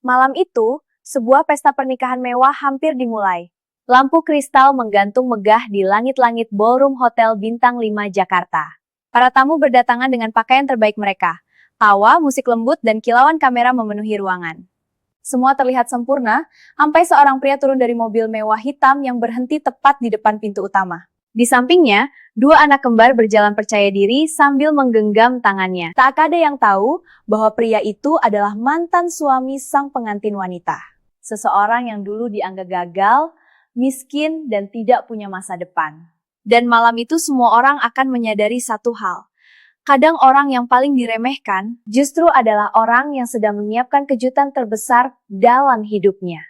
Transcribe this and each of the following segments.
Malam itu, sebuah pesta pernikahan mewah hampir dimulai. Lampu kristal menggantung megah di langit-langit ballroom Hotel Bintang 5 Jakarta. Para tamu berdatangan dengan pakaian terbaik mereka. Tawa, musik lembut, dan kilauan kamera memenuhi ruangan. Semua terlihat sempurna, sampai seorang pria turun dari mobil mewah hitam yang berhenti tepat di depan pintu utama. Di sampingnya, dua anak kembar berjalan percaya diri sambil menggenggam tangannya. Tak ada yang tahu bahwa pria itu adalah mantan suami sang pengantin wanita. Seseorang yang dulu dianggap gagal, miskin, dan tidak punya masa depan. Dan malam itu semua orang akan menyadari satu hal. Kadang orang yang paling diremehkan justru adalah orang yang sedang menyiapkan kejutan terbesar dalam hidupnya.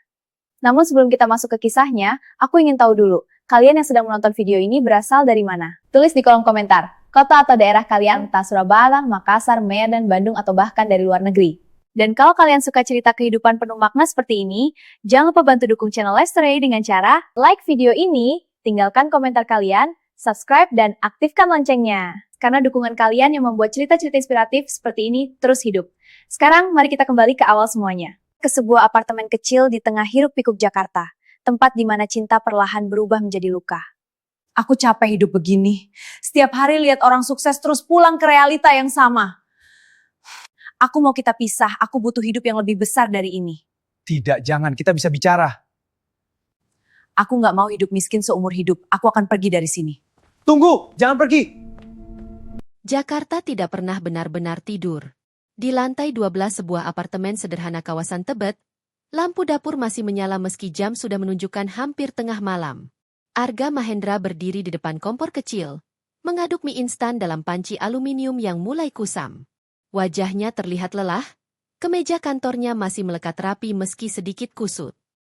Namun sebelum kita masuk ke kisahnya, aku ingin tahu dulu, kalian yang sedang menonton video ini berasal dari mana? Tulis di kolom komentar, kota atau daerah kalian, entah Surabaya, Makassar, Medan, Bandung, atau bahkan dari luar negeri. Dan kalau kalian suka cerita kehidupan penuh makna seperti ini, jangan lupa bantu dukung channel Let's Story dengan cara like video ini, tinggalkan komentar kalian, subscribe, dan aktifkan loncengnya. Karena dukungan kalian yang membuat cerita-cerita inspiratif seperti ini terus hidup. Sekarang, mari kita kembali ke awal semuanya. Ke sebuah apartemen kecil di tengah hiruk-pikuk Jakarta, tempat di mana cinta perlahan berubah menjadi luka. Aku capek hidup begini. Setiap hari lihat orang sukses terus pulang ke realita yang sama. Aku mau kita pisah, aku butuh hidup yang lebih besar dari ini. Tidak, jangan, kita bisa bicara. Aku gak mau hidup miskin seumur hidup, aku akan pergi dari sini. Tunggu, jangan pergi. Jakarta tidak pernah benar-benar tidur. Di lantai 12 sebuah apartemen sederhana kawasan Tebet, lampu dapur masih menyala meski jam sudah menunjukkan hampir tengah malam. Arga Mahendra berdiri di depan kompor kecil, mengaduk mie instan dalam panci aluminium yang mulai kusam. Wajahnya terlihat lelah, kemeja kantornya masih melekat rapi meski sedikit kusut.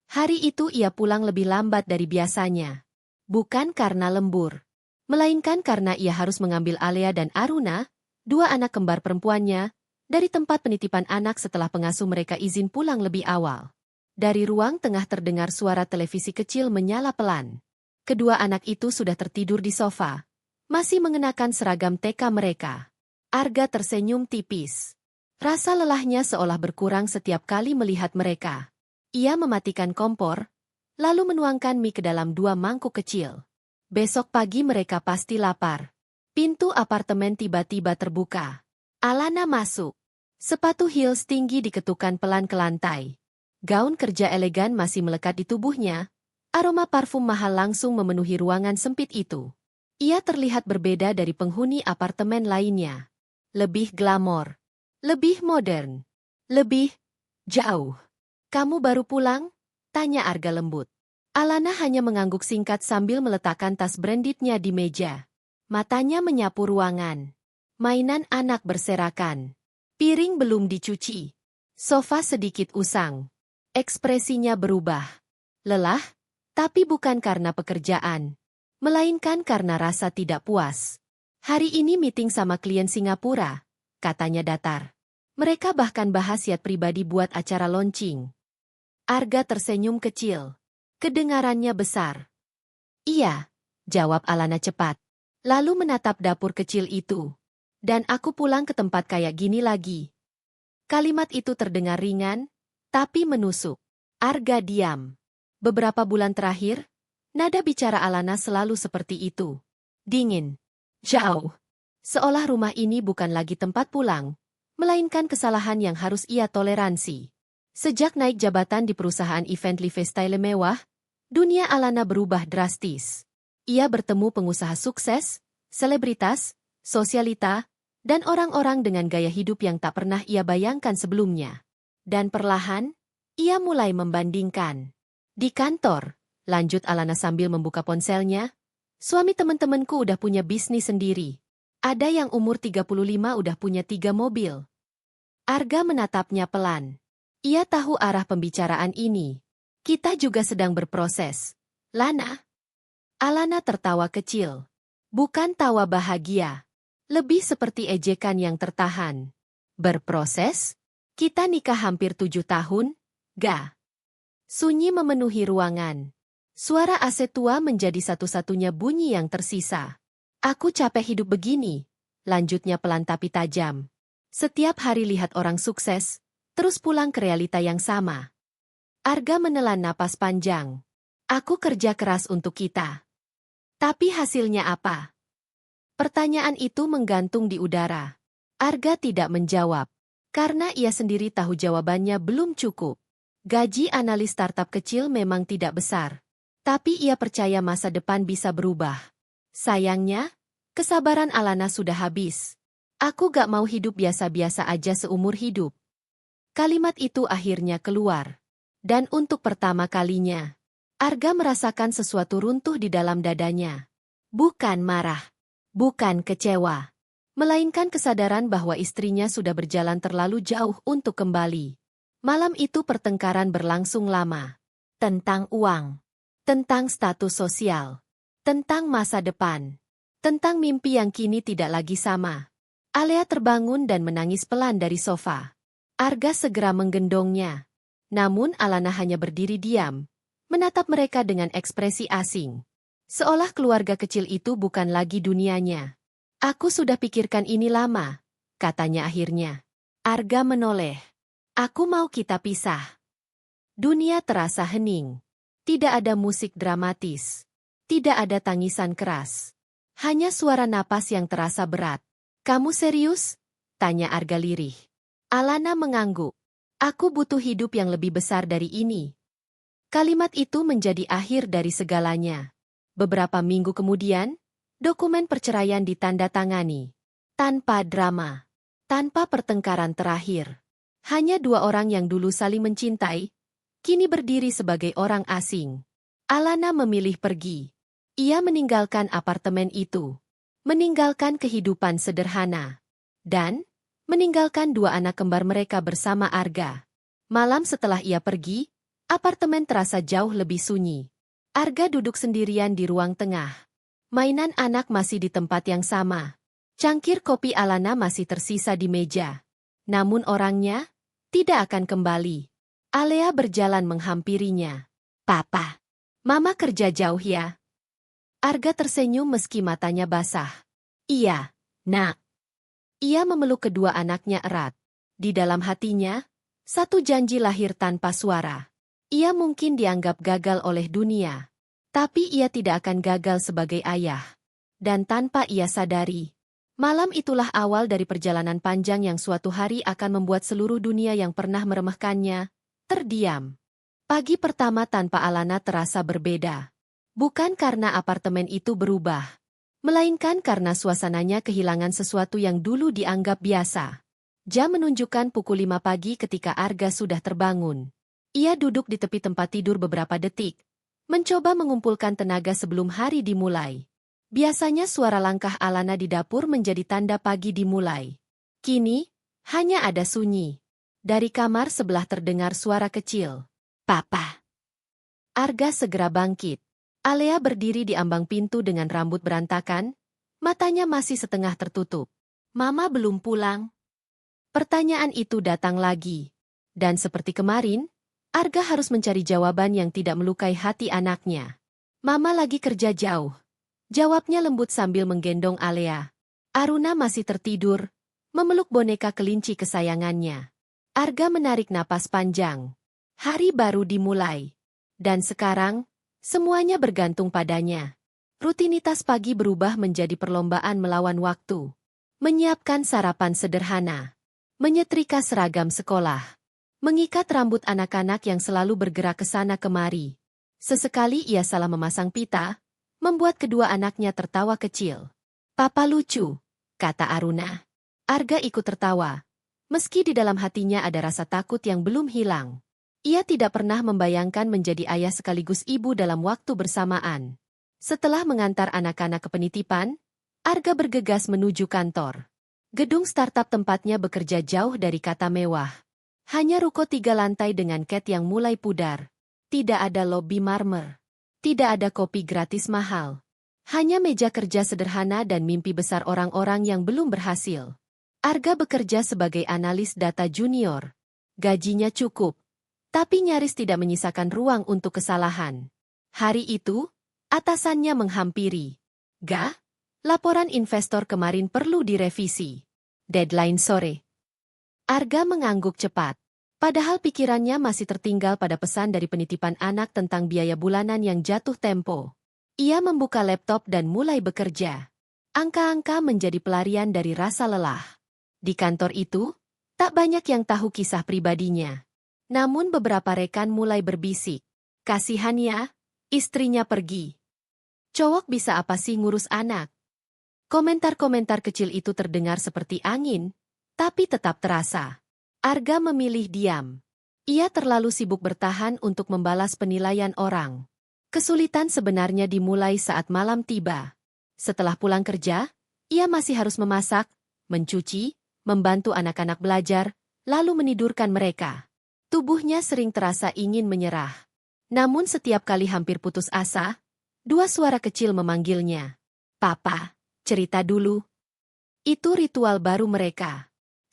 Hari itu ia pulang lebih lambat dari biasanya. Bukan karena lembur, melainkan karena ia harus mengambil Alea dan Aruna, dua anak kembar perempuannya, dari tempat penitipan anak setelah pengasuh mereka izin pulang lebih awal. Dari ruang tengah terdengar suara televisi kecil menyala pelan. Kedua anak itu sudah tertidur di sofa, masih mengenakan seragam TK mereka. Arga tersenyum tipis. Rasa lelahnya seolah berkurang setiap kali melihat mereka. Ia mematikan kompor, lalu menuangkan mie ke dalam dua mangkuk kecil. Besok pagi mereka pasti lapar. Pintu apartemen tiba-tiba terbuka. Alana masuk. Sepatu heels tinggi diketukkan pelan ke lantai. Gaun kerja elegan masih melekat di tubuhnya. Aroma parfum mahal langsung memenuhi ruangan sempit itu. Ia terlihat berbeda dari penghuni apartemen lainnya. Lebih glamor. Lebih modern. Lebih jauh. Kamu baru pulang? Tanya Arga lembut. Alana hanya mengangguk singkat sambil meletakkan tas brandednya di meja. Matanya menyapu ruangan. Mainan anak berserakan. Piring belum dicuci. Sofa sedikit usang. Ekspresinya berubah. Lelah, tapi bukan karena pekerjaan, melainkan karena rasa tidak puas. Hari ini meeting sama klien Singapura, katanya datar. Mereka bahkan bahas yat pribadi buat acara launching. Arga tersenyum kecil. Kedengarannya besar. Iya, jawab Alana cepat. Lalu menatap dapur kecil itu. Dan aku pulang ke tempat kayak gini lagi. Kalimat itu terdengar ringan, tapi menusuk. Arga diam. Beberapa bulan terakhir, nada bicara Alana selalu seperti itu. Dingin. Jauh. Seolah rumah ini bukan lagi tempat pulang, melainkan kesalahan yang harus ia toleransi. Sejak naik jabatan di perusahaan event lifestyle mewah, dunia Alana berubah drastis. Ia bertemu pengusaha sukses, selebritas, sosialita, dan orang-orang dengan gaya hidup yang tak pernah ia bayangkan sebelumnya. Dan perlahan, ia mulai membandingkan. Di kantor, lanjut Alana sambil membuka ponselnya, suami teman-temanku udah punya bisnis sendiri. Ada yang umur 35 udah punya 3 mobil. Arga menatapnya pelan. Ia tahu arah pembicaraan ini. Kita juga sedang berproses. Lana. Alana tertawa kecil. Bukan tawa bahagia. Lebih seperti ejekan yang tertahan. Berproses? Kita nikah hampir 7 tahun? Ga. Sunyi memenuhi ruangan. Suara AC tua menjadi satu-satunya bunyi yang tersisa. Aku capek hidup begini, lanjutnya pelan tapi tajam. Setiap hari lihat orang sukses, terus pulang ke realita yang sama. Arga menelan napas panjang. Aku kerja keras untuk kita. Tapi hasilnya apa? Pertanyaan itu menggantung di udara. Arga tidak menjawab. Karena ia sendiri tahu jawabannya belum cukup. Gaji analis startup kecil memang tidak besar. Tapi ia percaya masa depan bisa berubah. Sayangnya, kesabaran Alana sudah habis. Aku gak mau hidup biasa-biasa aja seumur hidup. Kalimat itu akhirnya keluar. Dan untuk pertama kalinya, Arga merasakan sesuatu runtuh di dalam dadanya. Bukan marah, bukan kecewa, melainkan kesadaran bahwa istrinya sudah berjalan terlalu jauh untuk kembali. Malam itu pertengkaran berlangsung lama. Tentang uang, tentang status sosial, tentang masa depan, tentang mimpi yang kini tidak lagi sama. Alea terbangun dan menangis pelan dari sofa. Arga segera menggendongnya. Namun Alana hanya berdiri diam, menatap mereka dengan ekspresi asing. Seolah keluarga kecil itu bukan lagi dunianya. Aku sudah pikirkan ini lama, katanya akhirnya. Arga menoleh. Aku mau kita pisah. Dunia terasa hening. Tidak ada musik dramatis. Tidak ada tangisan keras. Hanya suara napas yang terasa berat. Kamu serius? Tanya Arga lirih. Alana mengangguk. Aku butuh hidup yang lebih besar dari ini. Kalimat itu menjadi akhir dari segalanya. Beberapa minggu kemudian, dokumen perceraian ditandatangani. Tanpa drama. Tanpa pertengkaran terakhir. Hanya dua orang yang dulu saling mencintai, kini berdiri sebagai orang asing. Alana memilih pergi. Ia meninggalkan apartemen itu. Meninggalkan kehidupan sederhana. Dan meninggalkan dua anak kembar mereka bersama Arga. Malam setelah ia pergi, apartemen terasa jauh lebih sunyi. Arga duduk sendirian di ruang tengah. Mainan anak masih di tempat yang sama. Cangkir kopi Alana masih tersisa di meja. Namun orangnya tidak akan kembali. Alea berjalan menghampirinya. Papa, Mama kerja jauh ya? Arga tersenyum meski matanya basah. Iya, Nak. Ia memeluk kedua anaknya erat. Di dalam hatinya, satu janji lahir tanpa suara. Ia mungkin dianggap gagal oleh dunia. Tapi ia tidak akan gagal sebagai ayah. Dan tanpa ia sadari, malam itulah awal dari perjalanan panjang yang suatu hari akan membuat seluruh dunia yang pernah meremehkannya terdiam. Pagi pertama tanpa Alana terasa berbeda. Bukan karena apartemen itu berubah, melainkan karena suasananya kehilangan sesuatu yang dulu dianggap biasa. Jam menunjukkan pukul 5 pagi ketika Arga sudah terbangun. Ia duduk di tepi tempat tidur beberapa detik, mencoba mengumpulkan tenaga sebelum hari dimulai. Biasanya suara langkah Alana di dapur menjadi tanda pagi dimulai. Kini, hanya ada sunyi. Dari kamar sebelah terdengar suara kecil. Papa. Arga segera bangkit. Alea berdiri di ambang pintu dengan rambut berantakan, matanya masih setengah tertutup. Mama belum pulang? Pertanyaan itu datang lagi. Dan seperti kemarin, Arga harus mencari jawaban yang tidak melukai hati anaknya. Mama lagi kerja jauh. Jawabnya lembut sambil menggendong Alea. Aruna masih tertidur, memeluk boneka kelinci kesayangannya. Arga menarik napas panjang. Hari baru dimulai. Dan sekarang, semuanya bergantung padanya. Rutinitas pagi berubah menjadi perlombaan melawan waktu. Menyiapkan sarapan sederhana. Menyetrika seragam sekolah. Mengikat rambut anak-anak yang selalu bergerak ke sana kemari. Sesekali ia salah memasang pita, membuat kedua anaknya tertawa kecil. Papa lucu, kata Aruna. Arga ikut tertawa. Meski di dalam hatinya ada rasa takut yang belum hilang. Ia tidak pernah membayangkan menjadi ayah sekaligus ibu dalam waktu bersamaan. Setelah mengantar anak-anak ke penitipan, Arga bergegas menuju kantor. Gedung startup tempatnya bekerja jauh dari kata mewah. Hanya ruko 3 lantai dengan cat yang mulai pudar. Tidak ada lobi marmer. Tidak ada kopi gratis mahal. Hanya meja kerja sederhana dan mimpi besar orang-orang yang belum berhasil. Arga bekerja sebagai analis data junior. Gajinya cukup. Tapi nyaris tidak menyisakan ruang untuk kesalahan. Hari itu, atasannya menghampiri. Ga, laporan investor kemarin perlu direvisi. Deadline sore. Arga mengangguk cepat. Padahal pikirannya masih tertinggal pada pesan dari penitipan anak tentang biaya bulanan yang jatuh tempo. Ia membuka laptop dan mulai bekerja. Angka-angka menjadi pelarian dari rasa lelah. Di kantor itu, tak banyak yang tahu kisah pribadinya. Namun beberapa rekan mulai berbisik. Kasihan ya, istrinya pergi. Cowok bisa apa sih ngurus anak? Komentar-komentar kecil itu terdengar seperti angin, tapi tetap terasa. Arga memilih diam. Ia terlalu sibuk bertahan untuk membalas penilaian orang. Kesulitan sebenarnya dimulai saat malam tiba. Setelah pulang kerja, ia masih harus memasak, mencuci, membantu anak-anak belajar, lalu menidurkan mereka. Tubuhnya sering terasa ingin menyerah. Namun setiap kali hampir putus asa, dua suara kecil memanggilnya. Papa, cerita dulu. Itu ritual baru mereka.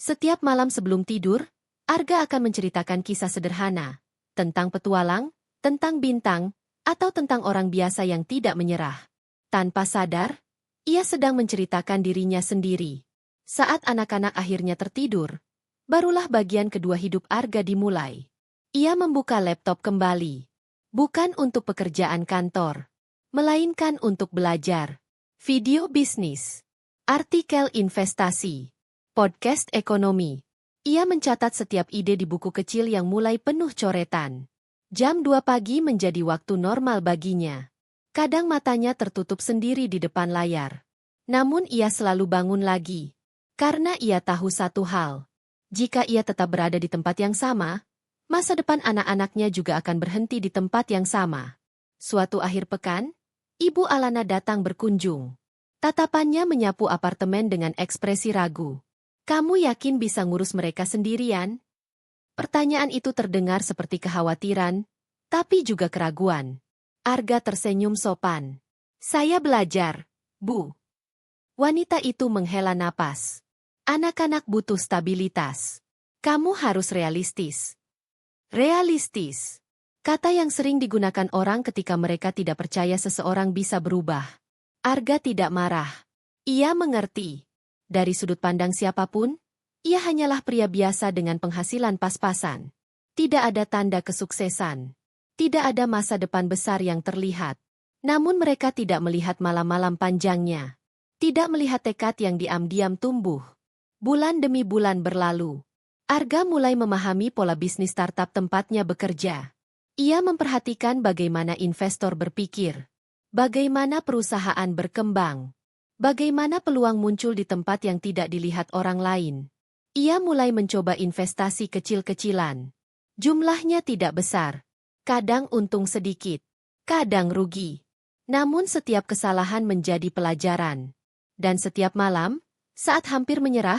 Setiap malam sebelum tidur, Arga akan menceritakan kisah sederhana, tentang petualang, tentang bintang, atau tentang orang biasa yang tidak menyerah. Tanpa sadar, ia sedang menceritakan dirinya sendiri. Saat anak-anak akhirnya tertidur, barulah bagian kedua hidup Arga dimulai. Ia membuka laptop kembali. Bukan untuk pekerjaan kantor, melainkan untuk belajar. Video bisnis, artikel investasi, podcast ekonomi. Ia mencatat setiap ide di buku kecil yang mulai penuh coretan. Jam 2 pagi menjadi waktu normal baginya. Kadang matanya tertutup sendiri di depan layar. Namun ia selalu bangun lagi. Karena ia tahu satu hal. Jika ia tetap berada di tempat yang sama, masa depan anak-anaknya juga akan berhenti di tempat yang sama. Suatu akhir pekan, Ibu Alana datang berkunjung. Tatapannya menyapu apartemen dengan ekspresi ragu. Kamu yakin bisa ngurus mereka sendirian? Pertanyaan itu terdengar seperti kekhawatiran, tapi juga keraguan. Arga tersenyum sopan. Saya belajar, Bu. Wanita itu menghela napas. Anak-anak butuh stabilitas. Kamu harus realistis. Realistis. Kata yang sering digunakan orang ketika mereka tidak percaya seseorang bisa berubah. Arga tidak marah. Ia mengerti. Dari sudut pandang siapapun, ia hanyalah pria biasa dengan penghasilan pas-pasan. Tidak ada tanda kesuksesan. Tidak ada masa depan besar yang terlihat. Namun mereka tidak melihat malam-malam panjangnya. Tidak melihat tekad yang diam-diam tumbuh. Bulan demi bulan berlalu. Arga mulai memahami pola bisnis startup tempatnya bekerja. Ia memperhatikan bagaimana investor berpikir. Bagaimana perusahaan berkembang. Bagaimana peluang muncul di tempat yang tidak dilihat orang lain. Ia mulai mencoba investasi kecil-kecilan. Jumlahnya tidak besar. Kadang untung sedikit. Kadang rugi. Namun setiap kesalahan menjadi pelajaran. Dan setiap malam, saat hampir menyerah,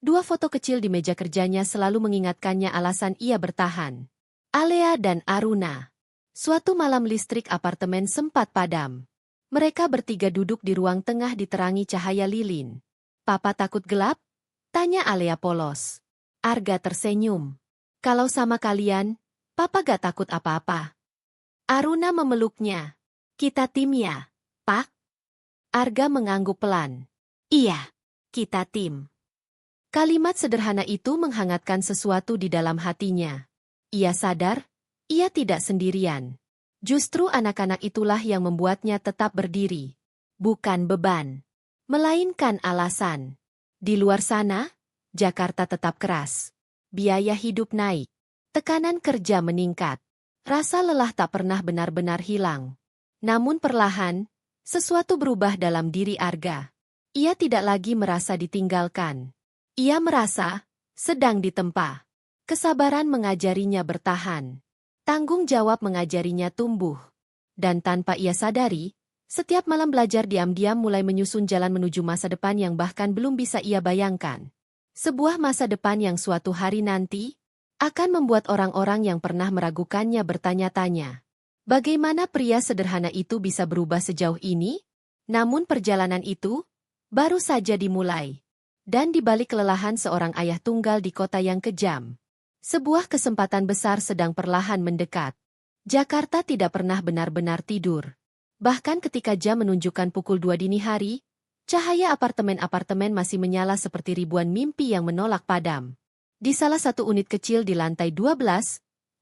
dua foto kecil di meja kerjanya selalu mengingatkannya alasan ia bertahan. Alea dan Aruna. Suatu malam listrik apartemen sempat padam. Mereka bertiga duduk di ruang tengah diterangi cahaya lilin. Papa takut gelap? Tanya Alea polos. Arga tersenyum. Kalau sama kalian, Papa gak takut apa-apa. Aruna memeluknya. Kita tim ya, Pak? Arga mengangguk pelan. Iya, kita tim. Kalimat sederhana itu menghangatkan sesuatu di dalam hatinya. Ia sadar, ia tidak sendirian. Justru anak-anak itulah yang membuatnya tetap berdiri. Bukan beban, melainkan alasan. Di luar sana, Jakarta tetap keras. Biaya hidup naik. Tekanan kerja meningkat. Rasa lelah tak pernah benar-benar hilang. Namun perlahan, sesuatu berubah dalam diri Arga. Ia tidak lagi merasa ditinggalkan. Ia merasa sedang ditempa. Kesabaran mengajarinya bertahan. Tanggung jawab mengajarinya tumbuh. Dan tanpa ia sadari, setiap malam belajar diam-diam mulai menyusun jalan menuju masa depan yang bahkan belum bisa ia bayangkan. Sebuah masa depan yang suatu hari nanti akan membuat orang-orang yang pernah meragukannya bertanya-tanya. Bagaimana pria sederhana itu bisa berubah sejauh ini? Namun perjalanan itu baru saja dimulai. Dan di balik kelelahan seorang ayah tunggal di kota yang kejam, sebuah kesempatan besar sedang perlahan mendekat. Jakarta tidak pernah benar-benar tidur. Bahkan ketika jam menunjukkan pukul 2 dini hari, cahaya apartemen-apartemen masih menyala seperti ribuan mimpi yang menolak padam. Di salah satu unit kecil di lantai 12,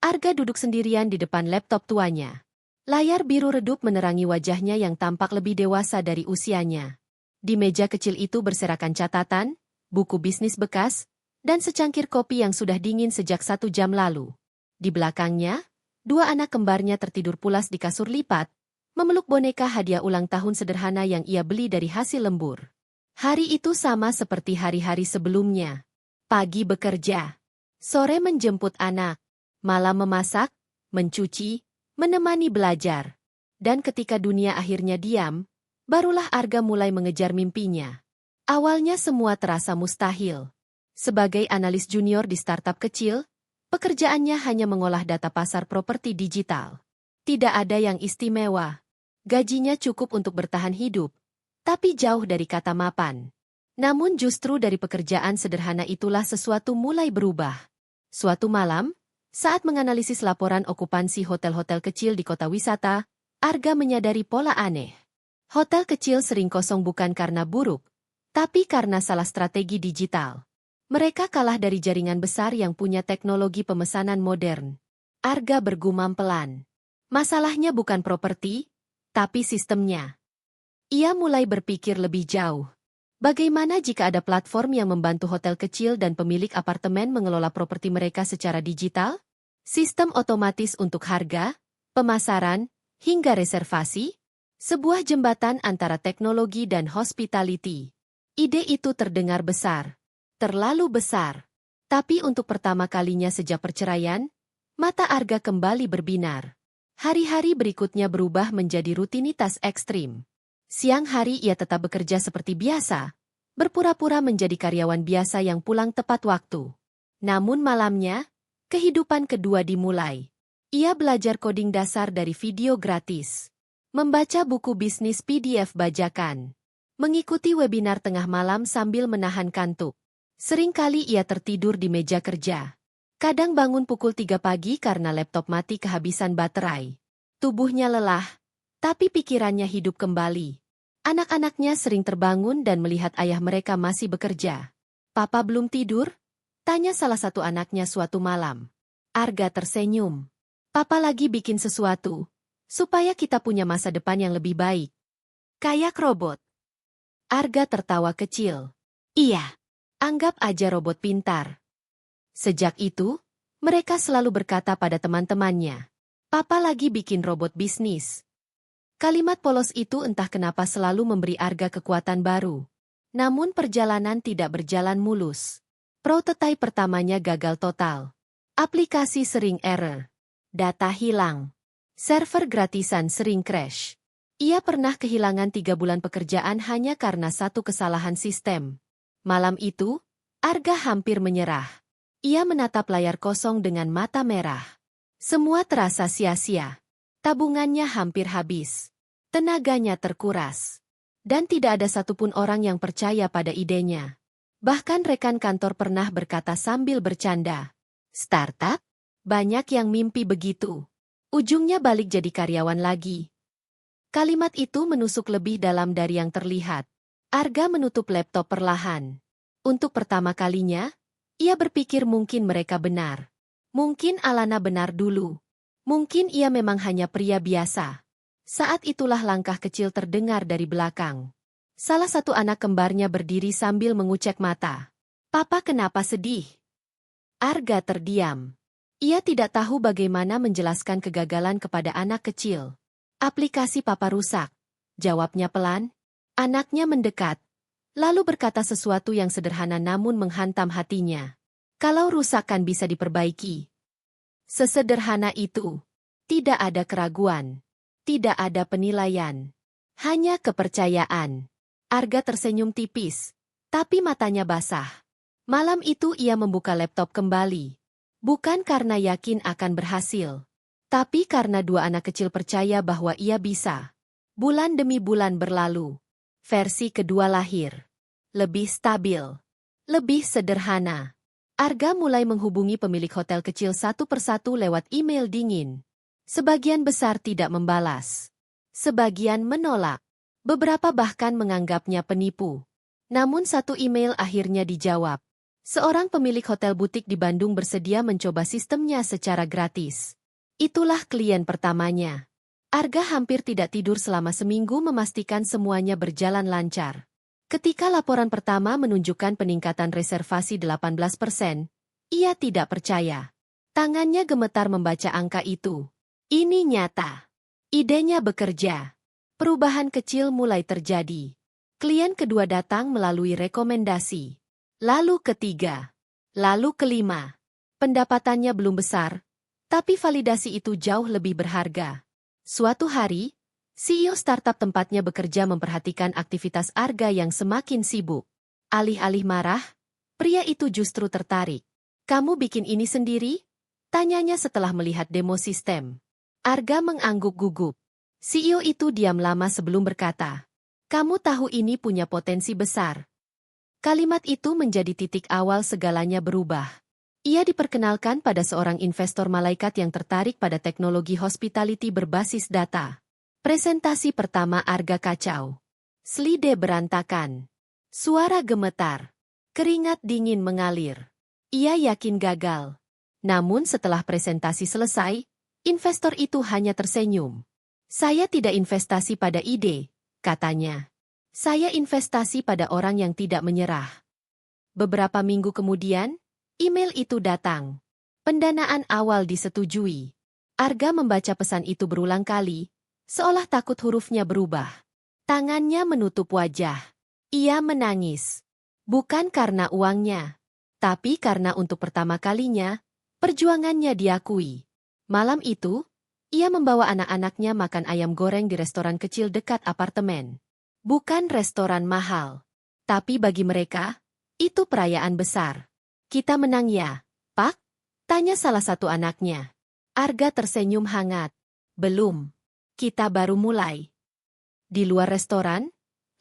Arga duduk sendirian di depan laptop tuanya. Layar biru redup menerangi wajahnya yang tampak lebih dewasa dari usianya. Di meja kecil itu berserakan catatan, buku bisnis bekas, dan secangkir kopi yang sudah dingin sejak 1 jam lalu. Di belakangnya, 2 anak kembarnya tertidur pulas di kasur lipat, memeluk boneka hadiah ulang tahun sederhana yang ia beli dari hasil lembur. Hari itu sama seperti hari-hari sebelumnya. Pagi bekerja, sore menjemput anak, malam memasak, mencuci, menemani belajar. Dan ketika dunia akhirnya diam, barulah Arga mulai mengejar mimpinya. Awalnya semua terasa mustahil. Sebagai analis junior di startup kecil, pekerjaannya hanya mengolah data pasar properti digital. Tidak ada yang istimewa. Gajinya cukup untuk bertahan hidup, tapi jauh dari kata mapan. Namun justru dari pekerjaan sederhana itulah sesuatu mulai berubah. Suatu malam, saat menganalisis laporan okupansi hotel-hotel kecil di kota wisata, Arga menyadari pola aneh. Hotel kecil sering kosong bukan karena buruk, tapi karena salah strategi digital. Mereka kalah dari jaringan besar yang punya teknologi pemesanan modern. Arga bergumam pelan. Masalahnya bukan properti, tapi sistemnya. Ia mulai berpikir lebih jauh. Bagaimana jika ada platform yang membantu hotel kecil dan pemilik apartemen mengelola properti mereka secara digital? Sistem otomatis untuk harga, pemasaran, hingga reservasi? Sebuah jembatan antara teknologi dan hospitality. Ide itu terdengar besar. Terlalu besar. Tapi untuk pertama kalinya sejak perceraian, mata Arga kembali berbinar. Hari-hari berikutnya berubah menjadi rutinitas ekstrim. Siang hari ia tetap bekerja seperti biasa, berpura-pura menjadi karyawan biasa yang pulang tepat waktu. Namun malamnya, kehidupan kedua dimulai. Ia belajar coding dasar dari video gratis, membaca buku bisnis PDF bajakan, mengikuti webinar tengah malam sambil menahan kantuk. Seringkali ia tertidur di meja kerja. Kadang bangun pukul 3 pagi karena laptop mati kehabisan baterai. Tubuhnya lelah, tapi pikirannya hidup kembali. Anak-anaknya sering terbangun dan melihat ayah mereka masih bekerja. "Papa belum tidur?" tanya salah satu anaknya suatu malam. Arga tersenyum. "Papa lagi bikin sesuatu, supaya kita punya masa depan yang lebih baik. Kayak robot." Arga tertawa kecil. "Iya, anggap aja robot pintar." Sejak itu, mereka selalu berkata pada teman-temannya, "Papa lagi bikin robot bisnis." Kalimat polos itu entah kenapa selalu memberi Arga kekuatan baru. Namun perjalanan tidak berjalan mulus. Prototipe pertamanya gagal total. Aplikasi sering error. Data hilang. Server gratisan sering crash. Ia pernah kehilangan 3 bulan pekerjaan hanya karena satu kesalahan sistem. Malam itu, Arga hampir menyerah. Ia menatap layar kosong dengan mata merah. Semua terasa sia-sia. Tabungannya hampir habis. Tenaganya terkuras. Dan tidak ada satupun orang yang percaya pada idenya. Bahkan rekan kantor pernah berkata sambil bercanda, "Startup? Banyak yang mimpi begitu. Ujungnya balik jadi karyawan lagi." Kalimat itu menusuk lebih dalam dari yang terlihat. Arga menutup laptop perlahan. Untuk pertama kalinya, ia berpikir mungkin mereka benar. Mungkin Alana benar dulu. Mungkin ia memang hanya pria biasa. Saat itulah langkah kecil terdengar dari belakang. Salah satu anak kembarnya berdiri sambil mengucek mata. "Papa kenapa sedih?" Arga terdiam. Ia tidak tahu bagaimana menjelaskan kegagalan kepada anak kecil. "Aplikasi papa rusak," jawabnya pelan. Anaknya mendekat, lalu berkata sesuatu yang sederhana namun menghantam hatinya. "Kalau rusak kan bisa diperbaiki." Sesederhana itu. Tidak ada keraguan. Tidak ada penilaian. Hanya kepercayaan. Arga tersenyum tipis, tapi matanya basah. Malam itu ia membuka laptop kembali. Bukan karena yakin akan berhasil, tapi karena 2 anak kecil percaya bahwa ia bisa. Bulan demi bulan berlalu. Versi kedua lahir. Lebih stabil. Lebih sederhana. Arga mulai menghubungi pemilik hotel kecil satu persatu lewat email dingin. Sebagian besar tidak membalas. Sebagian menolak. Beberapa bahkan menganggapnya penipu. Namun satu email akhirnya dijawab. Seorang pemilik hotel butik di Bandung bersedia mencoba sistemnya secara gratis. Itulah klien pertamanya. Arga hampir tidak tidur selama seminggu memastikan semuanya berjalan lancar. Ketika laporan pertama menunjukkan peningkatan reservasi 18%, ia tidak percaya. Tangannya gemetar membaca angka itu. Ini nyata. Idenya bekerja. Perubahan kecil mulai terjadi. Klien kedua datang melalui rekomendasi. Lalu ketiga. Lalu kelima. Pendapatannya belum besar, tapi validasi itu jauh lebih berharga. Suatu hari, CEO startup tempatnya bekerja memperhatikan aktivitas Arga yang semakin sibuk. Alih-alih marah, pria itu justru tertarik. "Kamu bikin ini sendiri?" tanyanya setelah melihat demo sistem. Arga mengangguk gugup. CEO itu diam lama sebelum berkata, "Kamu tahu ini punya potensi besar." Kalimat itu menjadi titik awal segalanya berubah. Ia diperkenalkan pada seorang investor malaikat yang tertarik pada teknologi hospitality berbasis data. Presentasi pertama Arga kacau. Slide berantakan. Suara gemetar. Keringat dingin mengalir. Ia yakin gagal. Namun setelah presentasi selesai, investor itu hanya tersenyum. "Saya tidak investasi pada ide," katanya. "Saya investasi pada orang yang tidak menyerah." Beberapa minggu kemudian, email itu datang. Pendanaan awal disetujui. Arga membaca pesan itu berulang kali, seolah takut hurufnya berubah. Tangannya menutup wajah. Ia menangis. Bukan karena uangnya, tapi karena untuk pertama kalinya, perjuangannya diakui. Malam itu, ia membawa anak-anaknya makan ayam goreng di restoran kecil dekat apartemen. Bukan restoran mahal. Tapi bagi mereka, itu perayaan besar. "Kita menang ya, Pak?" tanya salah satu anaknya. Arga tersenyum hangat. "Belum. Kita baru mulai." Di luar restoran,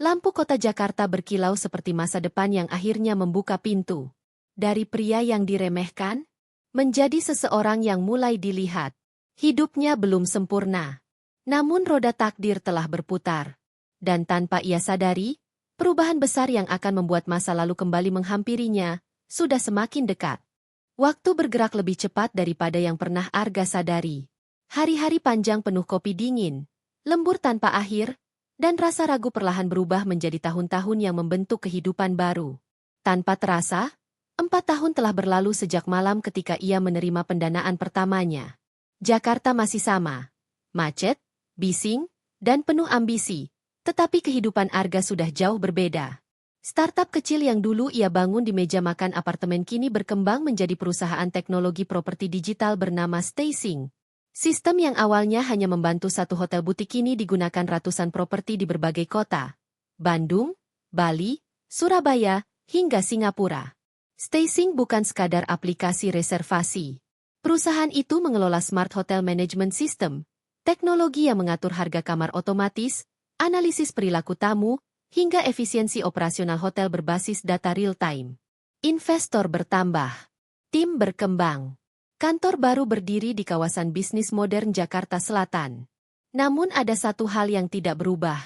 lampu kota Jakarta berkilau seperti masa depan yang akhirnya membuka pintu. Dari pria yang diremehkan, menjadi seseorang yang mulai dilihat. Hidupnya belum sempurna. Namun roda takdir telah berputar. Dan tanpa ia sadari, perubahan besar yang akan membuat masa lalu kembali menghampirinya, sudah semakin dekat. Waktu bergerak lebih cepat daripada yang pernah Arga sadari. Hari-hari panjang penuh kopi dingin, lembur tanpa akhir, dan rasa ragu perlahan berubah menjadi tahun-tahun yang membentuk kehidupan baru. Tanpa terasa, 4 tahun telah berlalu sejak malam ketika ia menerima pendanaan pertamanya. Jakarta masih sama. Macet, bising, dan penuh ambisi. Tetapi kehidupan Arga sudah jauh berbeda. Startup kecil yang dulu ia bangun di meja makan apartemen kini berkembang menjadi perusahaan teknologi properti digital bernama StaySync. Sistem yang awalnya hanya membantu satu hotel butik kini digunakan ratusan properti di berbagai kota. Bandung, Bali, Surabaya, hingga Singapura. StaySync bukan sekadar aplikasi reservasi. Perusahaan itu mengelola Smart Hotel Management System, teknologi yang mengatur harga kamar otomatis, analisis perilaku tamu, hingga efisiensi operasional hotel berbasis data real-time. Investor bertambah. Tim berkembang. Kantor baru berdiri di kawasan bisnis modern Jakarta Selatan. Namun ada satu hal yang tidak berubah.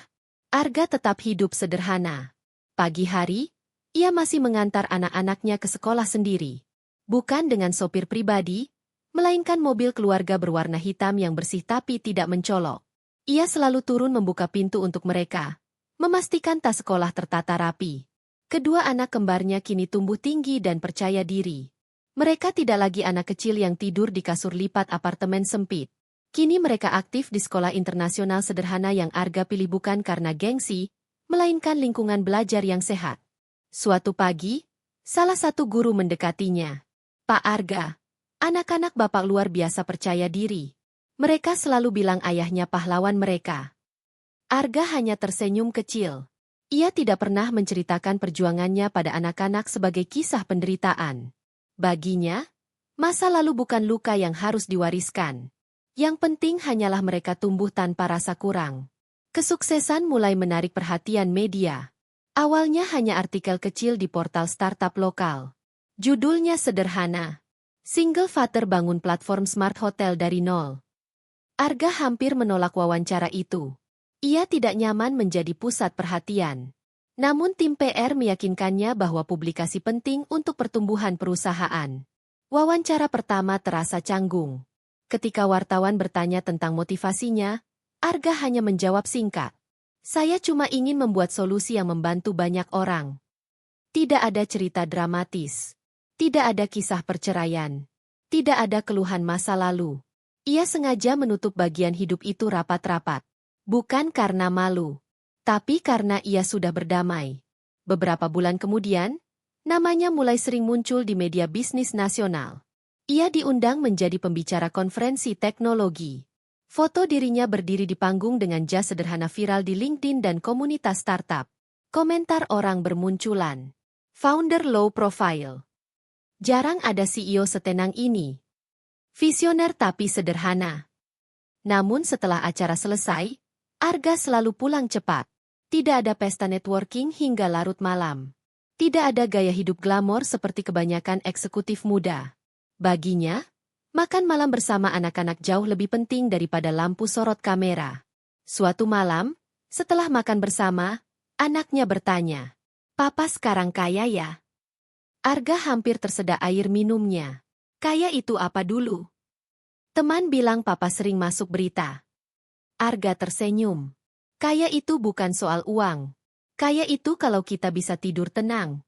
Arga tetap hidup sederhana. Pagi hari, ia masih mengantar anak-anaknya ke sekolah sendiri. Bukan dengan sopir pribadi, melainkan mobil keluarga berwarna hitam yang bersih tapi tidak mencolok. Ia selalu turun membuka pintu untuk mereka, memastikan tas sekolah tertata rapi. Kedua anak kembarnya kini tumbuh tinggi dan percaya diri. Mereka tidak lagi anak kecil yang tidur di kasur lipat apartemen sempit. Kini mereka aktif di sekolah internasional sederhana yang Arga pilih bukan karena gengsi, melainkan lingkungan belajar yang sehat. Suatu pagi, salah satu guru mendekatinya. "Pak Arga, anak-anak Bapak luar biasa percaya diri." Mereka selalu bilang ayahnya pahlawan mereka. Arga hanya tersenyum kecil. Ia tidak pernah menceritakan perjuangannya pada anak-anak sebagai kisah penderitaan. Baginya, masa lalu bukan luka yang harus diwariskan. Yang penting hanyalah mereka tumbuh tanpa rasa kurang. Kesuksesan mulai menarik perhatian media. Awalnya hanya artikel kecil di portal startup lokal. Judulnya sederhana. Single Father bangun platform smart hotel dari nol. Arga hampir menolak wawancara itu. Ia tidak nyaman menjadi pusat perhatian. Namun tim PR meyakinkannya bahwa publikasi penting untuk pertumbuhan perusahaan. Wawancara pertama terasa canggung. Ketika wartawan bertanya tentang motivasinya, Arga hanya menjawab singkat. Saya cuma ingin membuat solusi yang membantu banyak orang. Tidak ada cerita dramatis. Tidak ada kisah perceraian. Tidak ada keluhan masa lalu. Ia sengaja menutup bagian hidup itu rapat-rapat. Bukan karena malu, tapi karena ia sudah berdamai. Beberapa bulan kemudian, namanya mulai sering muncul di media bisnis nasional. Ia diundang menjadi pembicara konferensi teknologi. Foto dirinya berdiri di panggung dengan jas sederhana viral di LinkedIn dan komunitas startup. Komentar orang bermunculan. Founder low profile. Jarang ada CEO setenang ini. Visioner tapi sederhana. Namun setelah acara selesai, Arga selalu pulang cepat. Tidak ada pesta networking hingga larut malam. Tidak ada gaya hidup glamor seperti kebanyakan eksekutif muda. Baginya, makan malam bersama anak-anak jauh lebih penting daripada lampu sorot kamera. Suatu malam, setelah makan bersama, anaknya bertanya, "Papa sekarang kaya ya?" Arga hampir tersedak air minumnya. "Kaya itu apa dulu?" Teman bilang papa sering masuk berita. Arga tersenyum. "Kaya itu bukan soal uang. Kaya itu kalau kita bisa tidur tenang."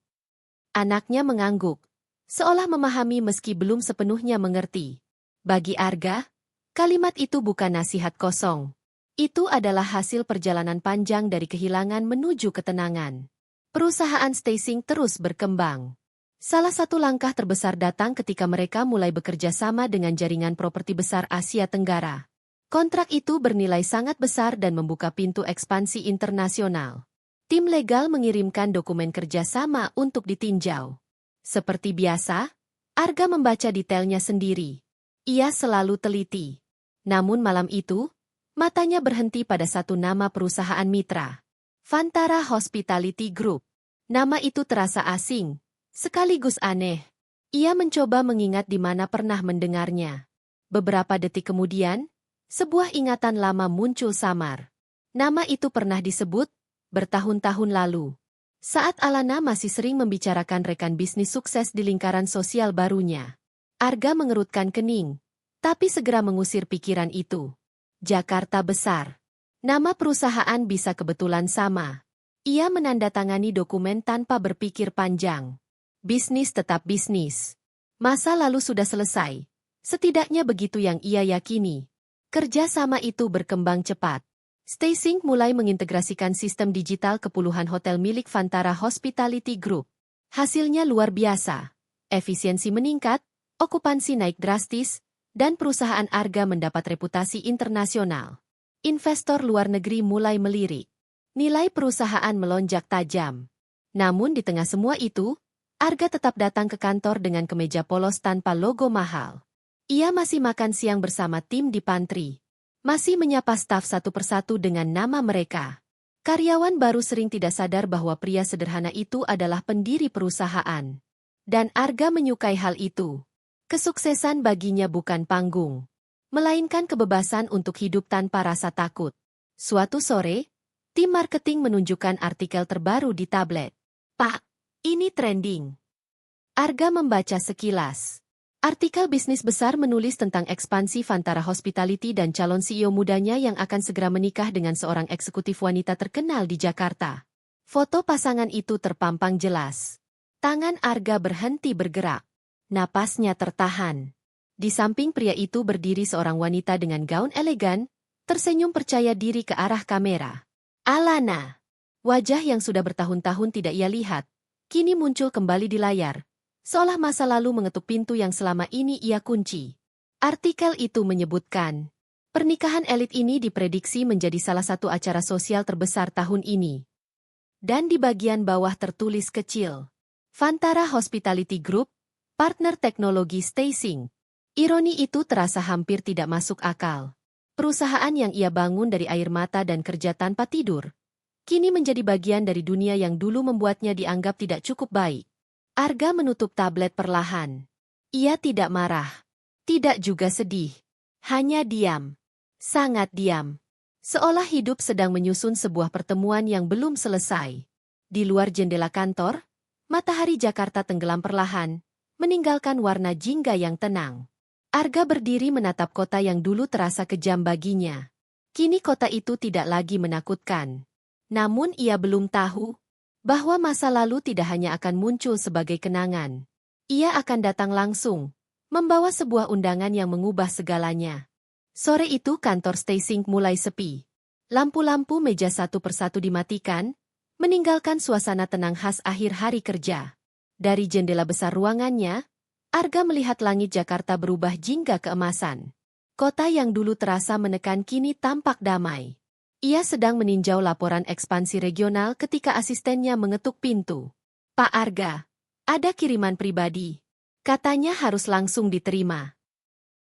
Anaknya mengangguk, seolah memahami meski belum sepenuhnya mengerti. Bagi Arga, kalimat itu bukan nasihat kosong. Itu adalah hasil perjalanan panjang dari kehilangan menuju ketenangan. Perusahaan Stacing terus berkembang. Salah satu langkah terbesar datang ketika mereka mulai bekerja sama dengan jaringan properti besar Asia Tenggara. Kontrak itu bernilai sangat besar dan membuka pintu ekspansi internasional. Tim legal mengirimkan dokumen kerjasama untuk ditinjau. Seperti biasa, Arga membaca detailnya sendiri. Ia selalu teliti. Namun malam itu, matanya berhenti pada satu nama perusahaan mitra. Vantara Hospitality Group. Nama itu terasa asing, sekaligus aneh. Ia mencoba mengingat di mana pernah mendengarnya. Beberapa detik kemudian, sebuah ingatan lama muncul samar. Nama itu pernah disebut bertahun-tahun lalu. Saat Alana masih sering membicarakan rekan bisnis sukses di lingkaran sosial barunya. Arga mengerutkan kening, tapi segera mengusir pikiran itu. Jakarta Besar. Nama perusahaan bisa kebetulan sama. Ia menandatangani dokumen tanpa berpikir panjang. Bisnis tetap bisnis. Masa lalu sudah selesai. Setidaknya begitu yang ia yakini. Kerja sama itu berkembang cepat. Stacing mulai mengintegrasikan sistem digital ke puluhan hotel milik Vantara Hospitality Group. Hasilnya luar biasa. Efisiensi meningkat, okupansi naik drastis, dan perusahaan Arga mendapat reputasi internasional. Investor luar negeri mulai melirik. Nilai perusahaan melonjak tajam. Namun di tengah semua itu, Arga tetap datang ke kantor dengan kemeja polos tanpa logo mahal. Ia masih makan siang bersama tim di pantry. Masih menyapa staf satu persatu dengan nama mereka. Karyawan baru sering tidak sadar bahwa pria sederhana itu adalah pendiri perusahaan. Dan Arga menyukai hal itu. Kesuksesan baginya bukan panggung, melainkan kebebasan untuk hidup tanpa rasa takut. Suatu sore, tim marketing menunjukkan artikel terbaru di tablet. "Pak, ini trending." Arga membaca sekilas. Artikel bisnis besar menulis tentang ekspansi Vantara Hospitality dan calon CEO mudanya yang akan segera menikah dengan seorang eksekutif wanita terkenal di Jakarta. Foto pasangan itu terpampang jelas. Tangan Arga berhenti bergerak. Napasnya tertahan. Di samping pria itu berdiri seorang wanita dengan gaun elegan, tersenyum percaya diri ke arah kamera. Alana. Wajah yang sudah bertahun-tahun tidak ia lihat, kini muncul kembali di layar. Seolah masa lalu mengetuk pintu yang selama ini ia kunci. Artikel itu menyebutkan, pernikahan elit ini diprediksi menjadi salah satu acara sosial terbesar tahun ini. Dan di bagian bawah tertulis kecil, Vantara Hospitality Group, partner teknologi Stacing. Ironi itu terasa hampir tidak masuk akal. Perusahaan yang ia bangun dari air mata dan kerja tanpa tidur, kini menjadi bagian dari dunia yang dulu membuatnya dianggap tidak cukup baik. Arga menutup tablet perlahan. Ia tidak marah. Tidak juga sedih. Hanya diam. Sangat diam. Seolah hidup sedang menyusun sebuah pertemuan yang belum selesai. Di luar jendela kantor, matahari Jakarta tenggelam perlahan, meninggalkan warna jingga yang tenang. Arga berdiri menatap kota yang dulu terasa kejam baginya. Kini kota itu tidak lagi menakutkan. Namun ia belum tahu bahwa masa lalu tidak hanya akan muncul sebagai kenangan. Ia akan datang langsung, membawa sebuah undangan yang mengubah segalanya. Sore itu kantor Stay-Sink mulai sepi. Lampu-lampu meja satu persatu dimatikan, meninggalkan suasana tenang khas akhir hari kerja. Dari jendela besar ruangannya, Arga melihat langit Jakarta berubah jingga keemasan. Kota yang dulu terasa menekan kini tampak damai. Ia sedang meninjau laporan ekspansi regional ketika asistennya mengetuk pintu. "Pak Arga, ada kiriman pribadi. Katanya harus langsung diterima."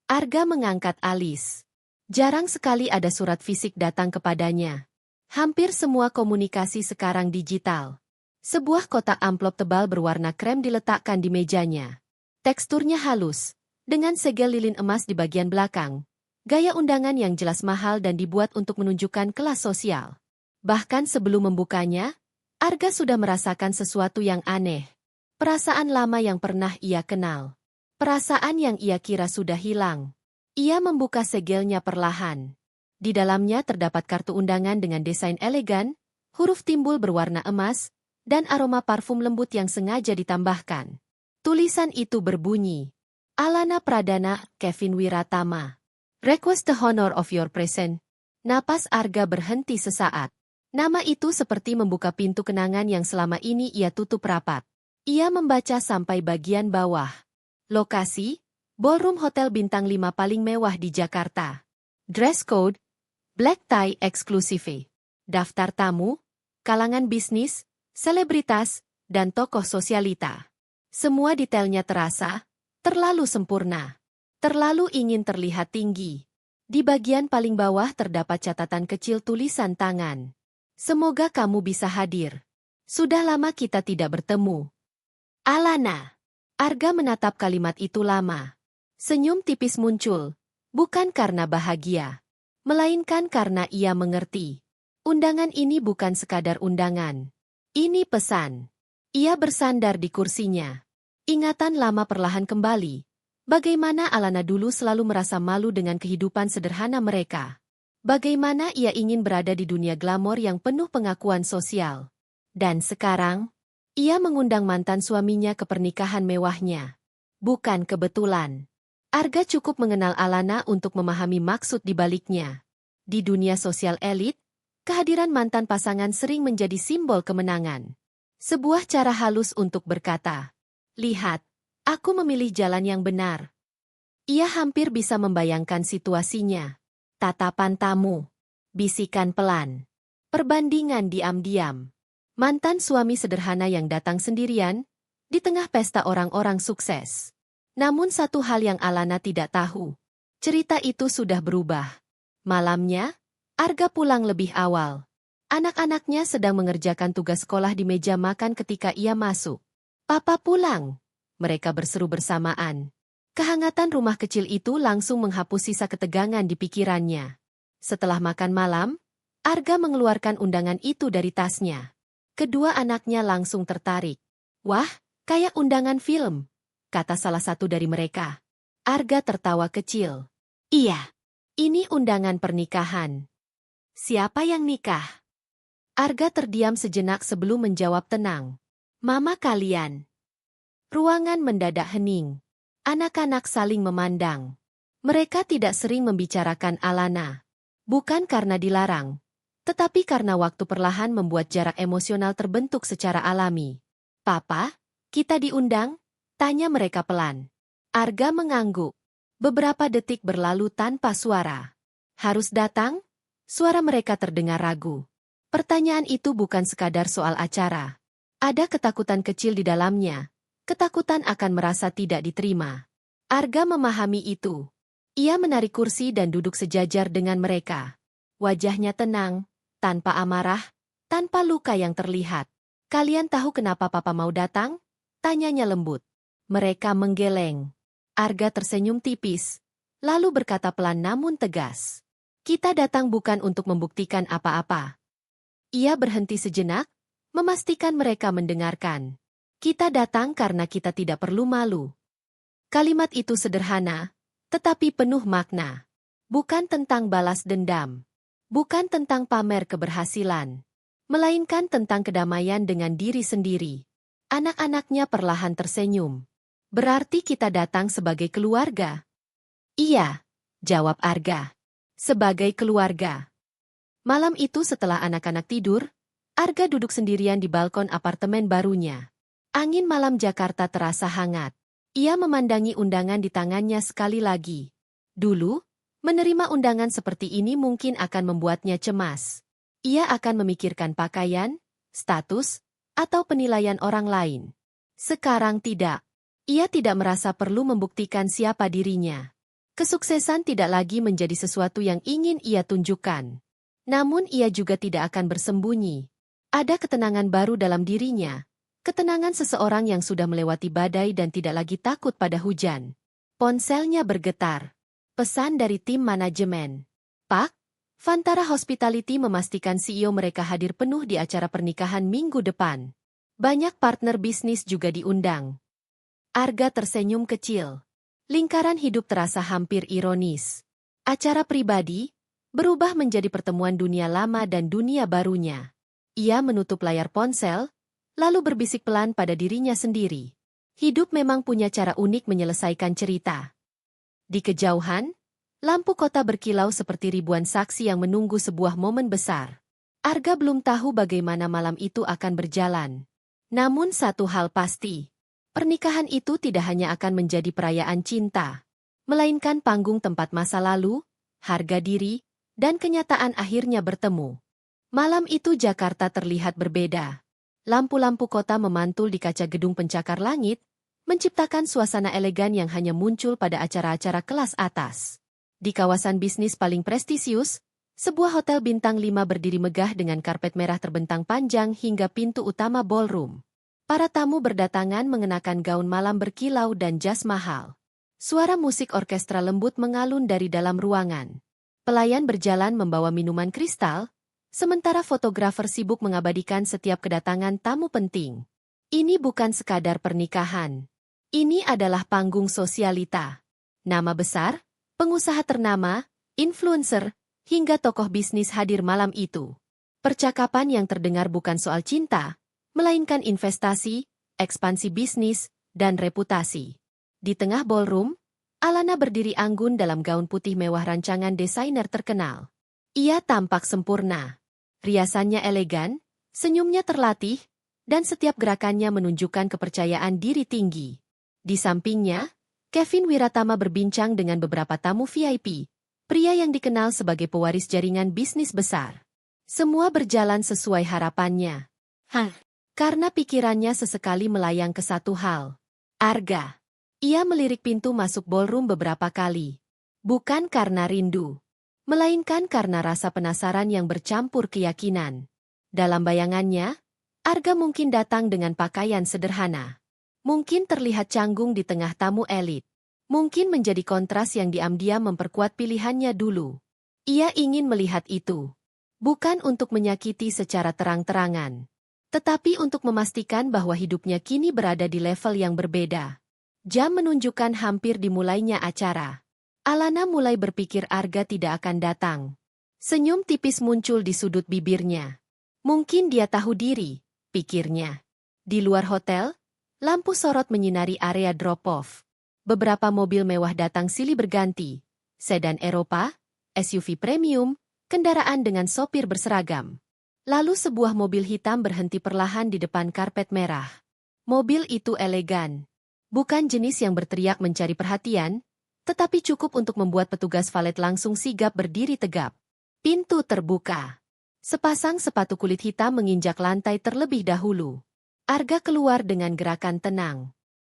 Arga mengangkat alis. Jarang sekali ada surat fisik datang kepadanya. Hampir semua komunikasi sekarang digital. Sebuah kotak amplop tebal berwarna krem diletakkan di mejanya. Teksturnya halus, dengan segel lilin emas di bagian belakang. Gaya undangan yang jelas mahal dan dibuat untuk menunjukkan kelas sosial. Bahkan sebelum membukanya, Arga sudah merasakan sesuatu yang aneh. Perasaan lama yang pernah ia kenal. Perasaan yang ia kira sudah hilang. Ia membuka segelnya perlahan. Di dalamnya terdapat kartu undangan dengan desain elegan, huruf timbul berwarna emas, dan aroma parfum lembut yang sengaja ditambahkan. Tulisan itu berbunyi, "Alana Pradana, Kevin Wiratama. Request the honor of your presence." Napas Arga berhenti sesaat. Nama itu seperti membuka pintu kenangan yang selama ini ia tutup rapat. Ia membaca sampai bagian bawah. Lokasi, Ballroom Hotel Bintang 5 paling mewah di Jakarta. Dress code, black tie exclusive. Daftar tamu, kalangan bisnis, selebritas, dan tokoh sosialita. Semua detailnya terasa terlalu sempurna. Terlalu ingin terlihat tinggi. Di bagian paling bawah terdapat catatan kecil tulisan tangan. "Semoga kamu bisa hadir. Sudah lama kita tidak bertemu. Alana." Arga menatap kalimat itu lama. Senyum tipis muncul, bukan karena bahagia, melainkan karena ia mengerti. Undangan ini bukan sekadar undangan. Ini pesan. Ia bersandar di kursinya. Ingatan lama perlahan kembali. Bagaimana Alana dulu selalu merasa malu dengan kehidupan sederhana mereka. Bagaimana ia ingin berada di dunia glamor yang penuh pengakuan sosial. Dan sekarang, ia mengundang mantan suaminya ke pernikahan mewahnya. Bukan kebetulan. Arga cukup mengenal Alana untuk memahami maksud di baliknya. Di dunia sosial elit, kehadiran mantan pasangan sering menjadi simbol kemenangan. Sebuah cara halus untuk berkata, "Lihat, aku memilih jalan yang benar." Ia hampir bisa membayangkan situasinya. Tatapan tamu. Bisikan pelan. Perbandingan diam-diam. Mantan suami sederhana yang datang sendirian, di tengah pesta orang-orang sukses. Namun satu hal yang Alana tidak tahu. Cerita itu sudah berubah. Malamnya, Arga pulang lebih awal. Anak-anaknya sedang mengerjakan tugas sekolah di meja makan ketika ia masuk. "Papa pulang," mereka berseru bersamaan. Kehangatan rumah kecil itu langsung menghapus sisa ketegangan di pikirannya. Setelah makan malam, Arga mengeluarkan undangan itu dari tasnya. Kedua anaknya langsung tertarik. "Wah, kayak undangan film," kata salah satu dari mereka. Arga tertawa kecil. "Iya, ini undangan pernikahan." "Siapa yang nikah?" Arga terdiam sejenak sebelum menjawab tenang. "Mama kalian." Ruangan mendadak hening. Anak-anak saling memandang. Mereka tidak sering membicarakan Alana. Bukan karena dilarang, tetapi karena waktu perlahan membuat jarak emosional terbentuk secara alami. "Papa, kita diundang?" tanya mereka pelan. Arga mengangguk. Beberapa detik berlalu tanpa suara. "Harus datang?" Suara mereka terdengar ragu. Pertanyaan itu bukan sekadar soal acara. Ada ketakutan kecil di dalamnya. Ketakutan akan merasa tidak diterima. Arga memahami itu. Ia menarik kursi dan duduk sejajar dengan mereka. Wajahnya tenang, tanpa amarah, tanpa luka yang terlihat. "Kalian tahu kenapa Papa mau datang?" tanyanya lembut. Mereka menggeleng. Arga tersenyum tipis, lalu berkata pelan namun tegas. "Kita datang bukan untuk membuktikan apa-apa." Ia berhenti sejenak, memastikan mereka mendengarkan. Kita datang karena kita tidak perlu malu. Kalimat itu sederhana, tetapi penuh makna. Bukan tentang balas dendam. Bukan tentang pamer keberhasilan. Melainkan tentang kedamaian dengan diri sendiri. Anak-anaknya perlahan tersenyum. Berarti kita datang sebagai keluarga? Iya, jawab Arga. Sebagai keluarga. Malam itu setelah anak-anak tidur, Arga duduk sendirian di balkon apartemen barunya. Angin malam Jakarta terasa hangat. Ia memandangi undangan di tangannya sekali lagi. Dulu, menerima undangan seperti ini mungkin akan membuatnya cemas. Ia akan memikirkan pakaian, status, atau penilaian orang lain. Sekarang tidak. Ia tidak merasa perlu membuktikan siapa dirinya. Kesuksesan tidak lagi menjadi sesuatu yang ingin ia tunjukkan. Namun ia juga tidak akan bersembunyi. Ada ketenangan baru dalam dirinya. Ketenangan seseorang yang sudah melewati badai dan tidak lagi takut pada hujan. Ponselnya bergetar. Pesan dari tim manajemen. Pak, Vantara Hospitality memastikan CEO mereka hadir penuh di acara pernikahan minggu depan. Banyak partner bisnis juga diundang. Arga tersenyum kecil. Lingkaran hidup terasa hampir ironis. Acara pribadi berubah menjadi pertemuan dunia lama dan dunia barunya. Ia menutup layar ponsel, lalu berbisik pelan pada dirinya sendiri. Hidup memang punya cara unik menyelesaikan cerita. Di kejauhan, lampu kota berkilau seperti ribuan saksi yang menunggu sebuah momen besar. Arga belum tahu bagaimana malam itu akan berjalan. Namun satu hal pasti, pernikahan itu tidak hanya akan menjadi perayaan cinta, melainkan panggung tempat masa lalu, harga diri, dan kenyataan akhirnya bertemu. Malam itu Jakarta terlihat berbeda. Lampu-lampu kota memantul di kaca gedung pencakar langit, menciptakan suasana elegan yang hanya muncul pada acara-acara kelas atas. Di kawasan bisnis paling prestisius, sebuah hotel bintang 5 berdiri megah dengan karpet merah terbentang panjang hingga pintu utama ballroom. Para tamu berdatangan mengenakan gaun malam berkilau dan jas mahal. Suara musik orkestra lembut mengalun dari dalam ruangan. Pelayan berjalan membawa minuman kristal, sementara fotografer sibuk mengabadikan setiap kedatangan tamu penting. Ini bukan sekadar pernikahan. Ini adalah panggung sosialita. Nama besar, pengusaha ternama, influencer, hingga tokoh bisnis hadir malam itu. Percakapan yang terdengar bukan soal cinta, melainkan investasi, ekspansi bisnis, dan reputasi. Di tengah ballroom, Alana berdiri anggun dalam gaun putih mewah rancangan desainer terkenal. Ia tampak sempurna. Riasannya elegan, senyumnya terlatih, dan setiap gerakannya menunjukkan kepercayaan diri tinggi. Di sampingnya, Kevin Wiratama berbincang dengan beberapa tamu VIP, pria yang dikenal sebagai pewaris jaringan bisnis besar. Semua berjalan sesuai harapannya. Karena pikirannya sesekali melayang ke satu hal. Arga. Ia melirik pintu masuk ballroom beberapa kali. Bukan karena rindu, melainkan karena rasa penasaran yang bercampur keyakinan. Dalam bayangannya, Arga mungkin datang dengan pakaian sederhana. Mungkin terlihat canggung di tengah tamu elit. Mungkin menjadi kontras yang diam-diam memperkuat pilihannya dulu. Ia ingin melihat itu. Bukan untuk menyakiti secara terang-terangan, tetapi untuk memastikan bahwa hidupnya kini berada di level yang berbeda. Jam menunjukkan hampir dimulainya acara. Alana mulai berpikir Arga tidak akan datang. Senyum tipis muncul di sudut bibirnya. Mungkin dia tahu diri, pikirnya. Di luar hotel, lampu sorot menyinari area drop-off. Beberapa mobil mewah datang silih berganti. Sedan Eropa, SUV premium, kendaraan dengan sopir berseragam. Lalu sebuah mobil hitam berhenti perlahan di depan karpet merah. Mobil itu elegan. Bukan jenis yang berteriak mencari perhatian, tetapi cukup untuk membuat petugas valet langsung sigap berdiri tegap. Pintu terbuka. Sepasang sepatu kulit hitam menginjak lantai terlebih dahulu. Arga keluar dengan gerakan tenang.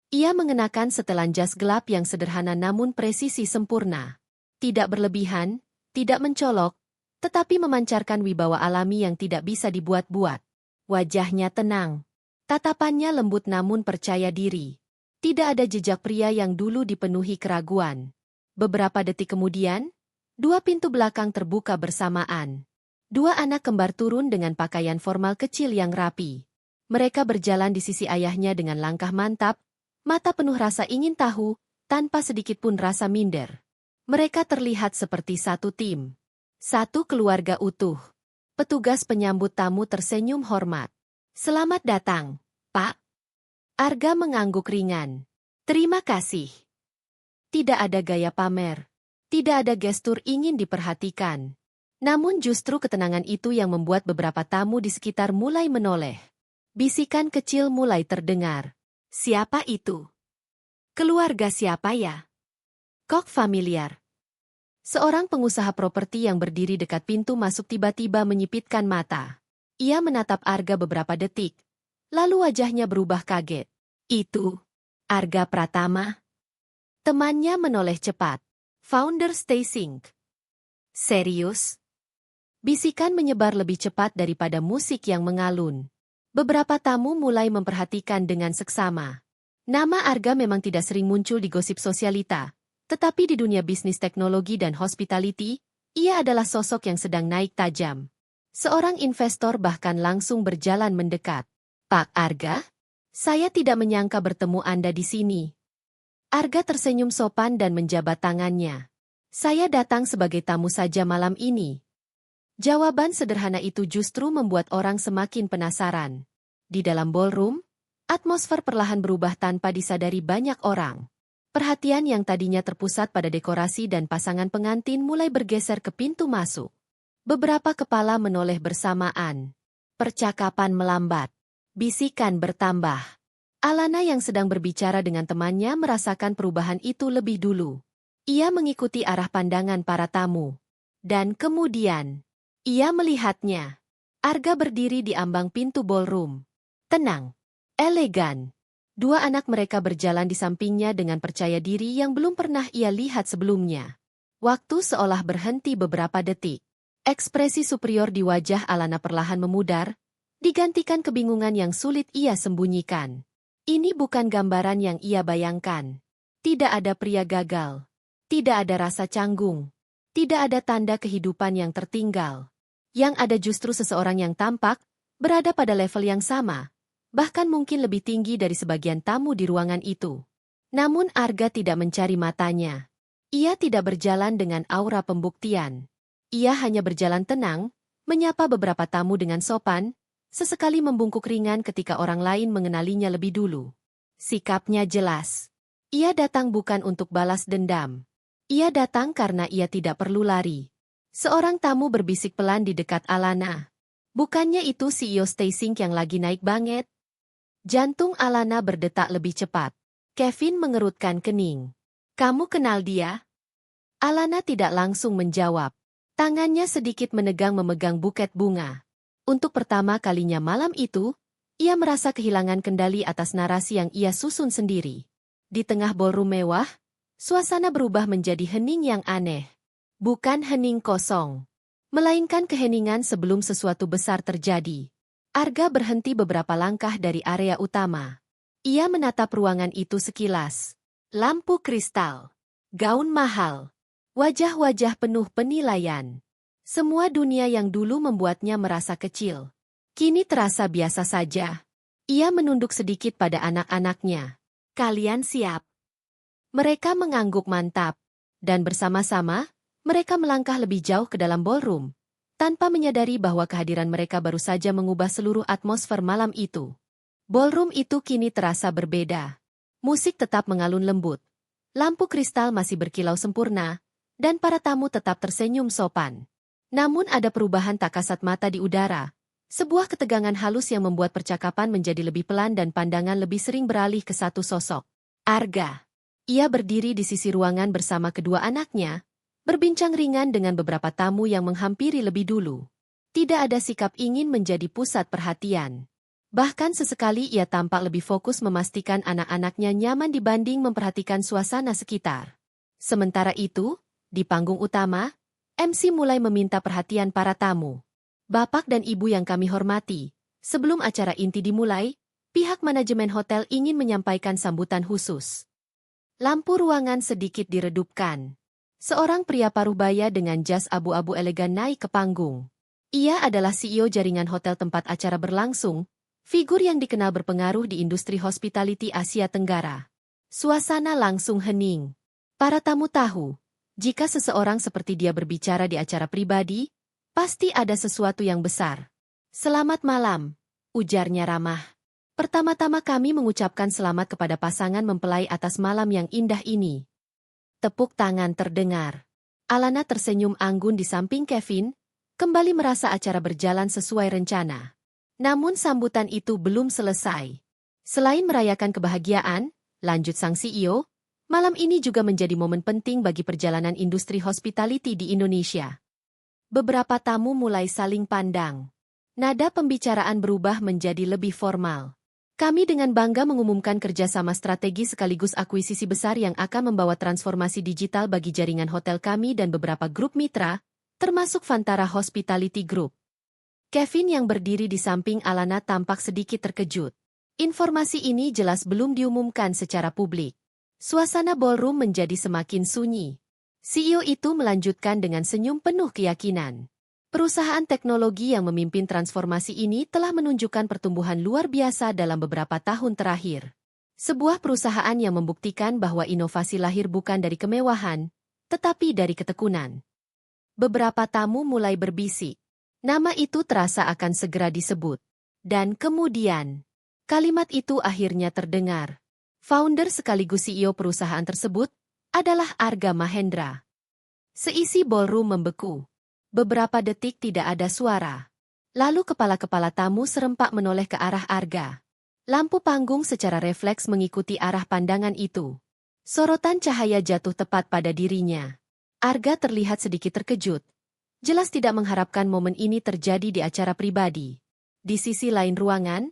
Ia mengenakan setelan jas gelap yang sederhana namun presisi sempurna. Tidak berlebihan, tidak mencolok, tetapi memancarkan wibawa alami yang tidak bisa dibuat-buat. Wajahnya tenang. Tatapannya lembut namun percaya diri. Tidak ada jejak pria yang dulu dipenuhi keraguan. Beberapa detik kemudian, dua pintu belakang terbuka bersamaan. Dua anak kembar turun dengan pakaian formal kecil yang rapi. Mereka berjalan di sisi ayahnya dengan langkah mantap, mata penuh rasa ingin tahu, tanpa sedikit pun rasa minder. Mereka terlihat seperti satu tim. Satu keluarga utuh. Petugas penyambut tamu tersenyum hormat. Selamat datang, Pak. Arga mengangguk ringan. Terima kasih. Tidak ada gaya pamer. Tidak ada gestur ingin diperhatikan. Namun justru ketenangan itu yang membuat beberapa tamu di sekitar mulai menoleh. Bisikan kecil mulai terdengar. Siapa itu? Keluarga siapa ya? Kok familiar? Seorang pengusaha properti yang berdiri dekat pintu masuk tiba-tiba menyipitkan mata. Ia menatap Arga beberapa detik. Lalu wajahnya berubah kaget. Itu Arga Pratama. Temannya menoleh cepat. Founder StaySync. Serius? Bisikan menyebar lebih cepat daripada musik yang mengalun. Beberapa tamu mulai memperhatikan dengan seksama. Nama Arga memang tidak sering muncul di gosip sosialita, tetapi di dunia bisnis teknologi dan hospitality, ia adalah sosok yang sedang naik tajam. Seorang investor bahkan langsung berjalan mendekat. Pak Arga? Saya tidak menyangka bertemu Anda di sini. Arga tersenyum sopan dan menjabat tangannya. Saya datang sebagai tamu saja malam ini. Jawaban sederhana itu justru membuat orang semakin penasaran. Di dalam ballroom, atmosfer perlahan berubah tanpa disadari banyak orang. Perhatian yang tadinya terpusat pada dekorasi dan pasangan pengantin mulai bergeser ke pintu masuk. Beberapa kepala menoleh bersamaan. Percakapan melambat. Bisikan bertambah. Alana yang sedang berbicara dengan temannya merasakan perubahan itu lebih dulu. Ia mengikuti arah pandangan para tamu. Dan kemudian, ia melihatnya. Arga berdiri di ambang pintu ballroom. Tenang. Elegan. Dua anak mereka berjalan di sampingnya dengan percaya diri yang belum pernah ia lihat sebelumnya. Waktu seolah berhenti beberapa detik. Ekspresi superior di wajah Alana perlahan memudar, digantikan kebingungan yang sulit ia sembunyikan. Ini bukan gambaran yang ia bayangkan. Tidak ada pria gagal. Tidak ada rasa canggung. Tidak ada tanda kehidupan yang tertinggal. Yang ada justru seseorang yang tampak, berada pada level yang sama, bahkan mungkin lebih tinggi dari sebagian tamu di ruangan itu. Namun Arga tidak mencari matanya. Ia tidak berjalan dengan aura pembuktian. Ia hanya berjalan tenang, menyapa beberapa tamu dengan sopan, sesekali membungkuk ringan ketika orang lain mengenalinya lebih dulu. Sikapnya jelas. Ia datang bukan untuk balas dendam. Ia datang karena ia tidak perlu lari. Seorang tamu berbisik pelan di dekat Alana. Bukannya itu CEO StaySync yang lagi naik banget? Jantung Alana berdetak lebih cepat. Kevin mengerutkan kening. Kamu kenal dia? Alana tidak langsung menjawab. Tangannya sedikit memegang buket bunga. Untuk pertama kalinya malam itu, ia merasa kehilangan kendali atas narasi yang ia susun sendiri. Di tengah ballroom mewah, suasana berubah menjadi hening yang aneh. Bukan hening kosong, melainkan keheningan sebelum sesuatu besar terjadi. Arga berhenti beberapa langkah dari area utama. Ia menatap ruangan itu sekilas. Lampu kristal, gaun mahal, wajah-wajah penuh penilaian. Semua dunia yang dulu membuatnya merasa kecil, kini terasa biasa saja. Ia menunduk sedikit pada anak-anaknya. Kalian siap? Mereka mengangguk mantap, dan bersama-sama, mereka melangkah lebih jauh ke dalam ballroom, tanpa menyadari bahwa kehadiran mereka baru saja mengubah seluruh atmosfer malam itu. Ballroom itu kini terasa berbeda. Musik tetap mengalun lembut. Lampu kristal masih berkilau sempurna, dan para tamu tetap tersenyum sopan. Namun ada perubahan tak kasat mata di udara. Sebuah ketegangan halus yang membuat percakapan menjadi lebih pelan dan pandangan lebih sering beralih ke satu sosok. Arga. Ia berdiri di sisi ruangan bersama kedua anaknya, berbincang ringan dengan beberapa tamu yang menghampiri lebih dulu. Tidak ada sikap ingin menjadi pusat perhatian. Bahkan sesekali ia tampak lebih fokus memastikan anak-anaknya nyaman dibanding memperhatikan suasana sekitar. Sementara itu, di panggung utama, MC mulai meminta perhatian para tamu. Bapak dan Ibu yang kami hormati, sebelum acara inti dimulai, pihak manajemen hotel ingin menyampaikan sambutan khusus. Lampu ruangan sedikit diredupkan. Seorang pria paruh-baya dengan jas abu-abu elegan naik ke panggung. Ia adalah CEO jaringan hotel tempat acara berlangsung, Figur yang dikenal berpengaruh di industri hospitality Asia Tenggara. Suasana langsung hening. Para tamu tahu, jika seseorang seperti dia berbicara di acara pribadi, pasti ada sesuatu yang besar. Selamat malam, ujarnya ramah. Pertama-tama kami mengucapkan selamat kepada pasangan mempelai atas malam yang indah ini. Tepuk tangan terdengar. Alana tersenyum anggun di samping Kevin, kembali merasa acara berjalan sesuai rencana. Namun sambutan itu belum selesai. Selain merayakan kebahagiaan, lanjut sang CEO, malam ini juga menjadi momen penting bagi perjalanan industri hospitality di Indonesia. Beberapa tamu mulai saling pandang. Nada pembicaraan berubah menjadi lebih formal. Kami dengan bangga mengumumkan kerjasama strategi sekaligus akuisisi besar yang akan membawa transformasi digital bagi jaringan hotel kami dan beberapa grup mitra, termasuk Vantara Hospitality Group. Kevin yang berdiri di samping Alana tampak sedikit terkejut. Informasi ini jelas belum diumumkan secara publik. Suasana ballroom menjadi semakin sunyi. CEO itu melanjutkan dengan senyum penuh keyakinan. Perusahaan teknologi yang memimpin transformasi ini telah menunjukkan pertumbuhan luar biasa dalam beberapa tahun terakhir. Sebuah perusahaan yang membuktikan bahwa inovasi lahir bukan dari kemewahan, tetapi dari ketekunan. Beberapa tamu mulai berbisik. Nama itu terasa akan segera disebut. Dan kemudian, kalimat itu akhirnya terdengar. Founder sekaligus CEO perusahaan tersebut adalah Arga Mahendra. Seisi ballroom membeku. Beberapa detik tidak ada suara. Lalu kepala-kepala tamu serempak menoleh ke arah Arga. Lampu panggung secara refleks mengikuti arah pandangan itu. Sorotan cahaya jatuh tepat pada dirinya. Arga terlihat sedikit terkejut. Jelas tidak mengharapkan momen ini terjadi di acara pribadi. Di sisi lain ruangan,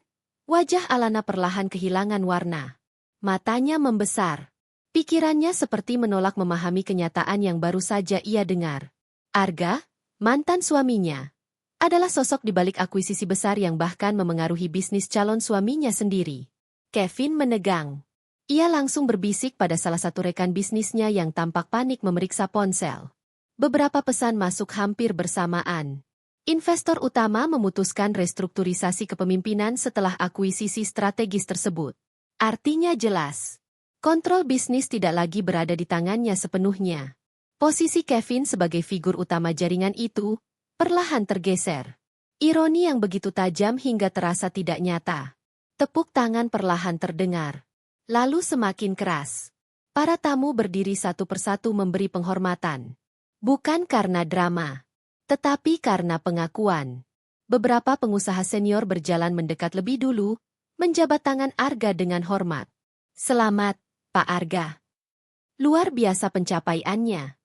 wajah Alana perlahan kehilangan warna. Matanya membesar. Pikirannya seperti menolak memahami kenyataan yang baru saja ia dengar. Arga, mantan suaminya, adalah sosok di balik akuisisi besar yang bahkan memengaruhi bisnis calon suaminya sendiri. Kevin menegang. Ia langsung berbisik pada salah satu rekan bisnisnya yang tampak panik memeriksa ponsel. Beberapa pesan masuk hampir bersamaan. Investor utama memutuskan restrukturisasi kepemimpinan setelah akuisisi strategis tersebut. Artinya jelas, kontrol bisnis tidak lagi berada di tangannya sepenuhnya. Posisi Kevin sebagai figur utama jaringan itu perlahan tergeser. Ironi yang begitu tajam hingga terasa tidak nyata. Tepuk tangan perlahan terdengar. Lalu semakin keras. Para tamu berdiri satu persatu memberi penghormatan. Bukan karena drama, tetapi karena pengakuan. Beberapa pengusaha senior berjalan mendekat lebih dulu, menjabat tangan Arga dengan hormat. Selamat, Pak Arga. Luar biasa pencapaiannya.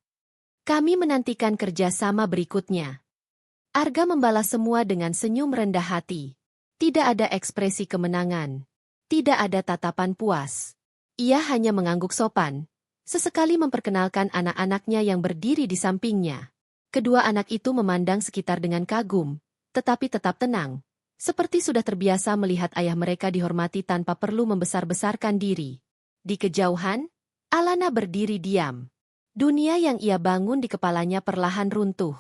Kami menantikan kerjasama berikutnya. Arga membalas semua dengan senyum rendah hati. Tidak ada ekspresi kemenangan. Tidak ada tatapan puas. Ia hanya mengangguk sopan. Sesekali memperkenalkan anak-anaknya yang berdiri di sampingnya. Kedua anak itu memandang sekitar dengan kagum, tetapi tetap tenang, seperti sudah terbiasa melihat ayah mereka dihormati tanpa perlu membesar-besarkan diri. Di kejauhan, Alana berdiri diam. Dunia yang ia bangun di kepalanya perlahan runtuh.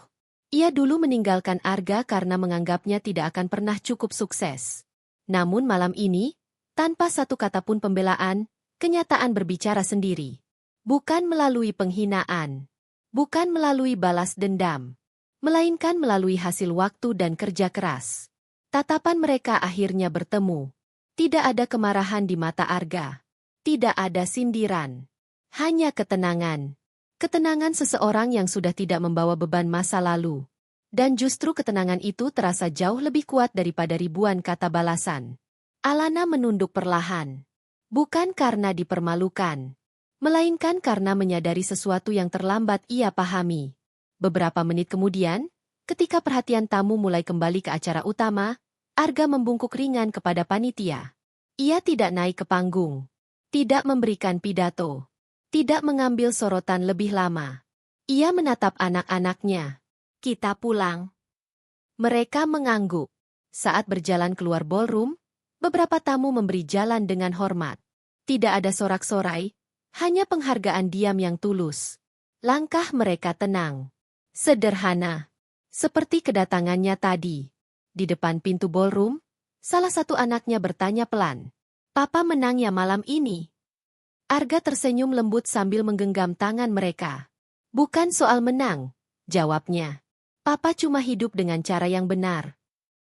Ia dulu meninggalkan Arga karena menganggapnya tidak akan pernah cukup sukses. Namun malam ini, tanpa satu kata pun pembelaan, kenyataan berbicara sendiri. Bukan melalui penghinaan, bukan melalui balas dendam, melainkan melalui hasil waktu dan kerja keras. Tatapan mereka akhirnya bertemu. Tidak ada kemarahan di mata Arga. Tidak ada sindiran. Hanya ketenangan. Ketenangan seseorang yang sudah tidak membawa beban masa lalu. Dan justru ketenangan itu terasa jauh lebih kuat daripada ribuan kata balasan. Alana menunduk perlahan. Bukan karena dipermalukan, melainkan karena menyadari sesuatu yang terlambat ia pahami. Beberapa menit kemudian, ketika perhatian tamu mulai kembali ke acara utama, Arga membungkuk ringan kepada panitia. Ia tidak naik ke panggung, tidak memberikan pidato, tidak mengambil sorotan lebih lama. Ia menatap anak-anaknya. Kita pulang. Mereka mengangguk. Saat berjalan keluar ballroom, beberapa tamu memberi jalan dengan hormat. Tidak ada sorak-sorai, hanya penghargaan diam yang tulus. Langkah mereka tenang, sederhana, seperti kedatangannya tadi. Di depan pintu ballroom, Salah satu anaknya bertanya pelan. Papa menang ya malam ini? Arga tersenyum lembut sambil menggenggam tangan mereka. Bukan soal menang, jawabnya. Papa cuma hidup dengan cara yang benar.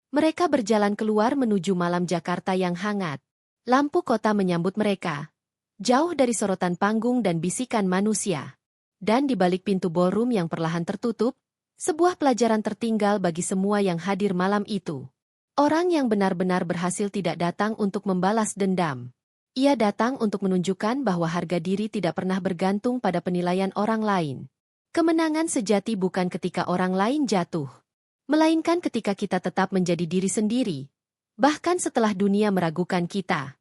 Mereka berjalan keluar menuju malam Jakarta yang hangat. Lampu kota menyambut mereka. Jauh dari sorotan panggung dan bisikan manusia. Dan di balik pintu ballroom yang perlahan tertutup, sebuah pelajaran tertinggal bagi semua yang hadir malam itu. Orang yang benar-benar berhasil tidak datang untuk membalas dendam. Ia datang untuk menunjukkan bahwa harga diri tidak pernah bergantung pada penilaian orang lain. Kemenangan sejati bukan ketika orang lain jatuh, melainkan ketika kita tetap menjadi diri sendiri, bahkan setelah dunia meragukan kita.